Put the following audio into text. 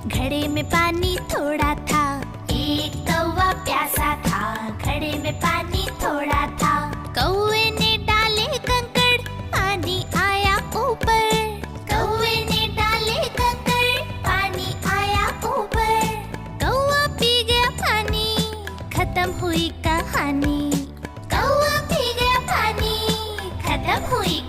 घड़े में पानी थोड़ा था। एक कौवा प्यासा था, घड़े में पानी थोड़ा था। कौवे ने डाले कंकड़, पानी आया ऊपर। कौवे ने डाले कंकड़, पानी आया ऊपर। कौवा पी गया पानी, खत्म हुई कहानी। कौवा पी गया पानी, खत्म हुई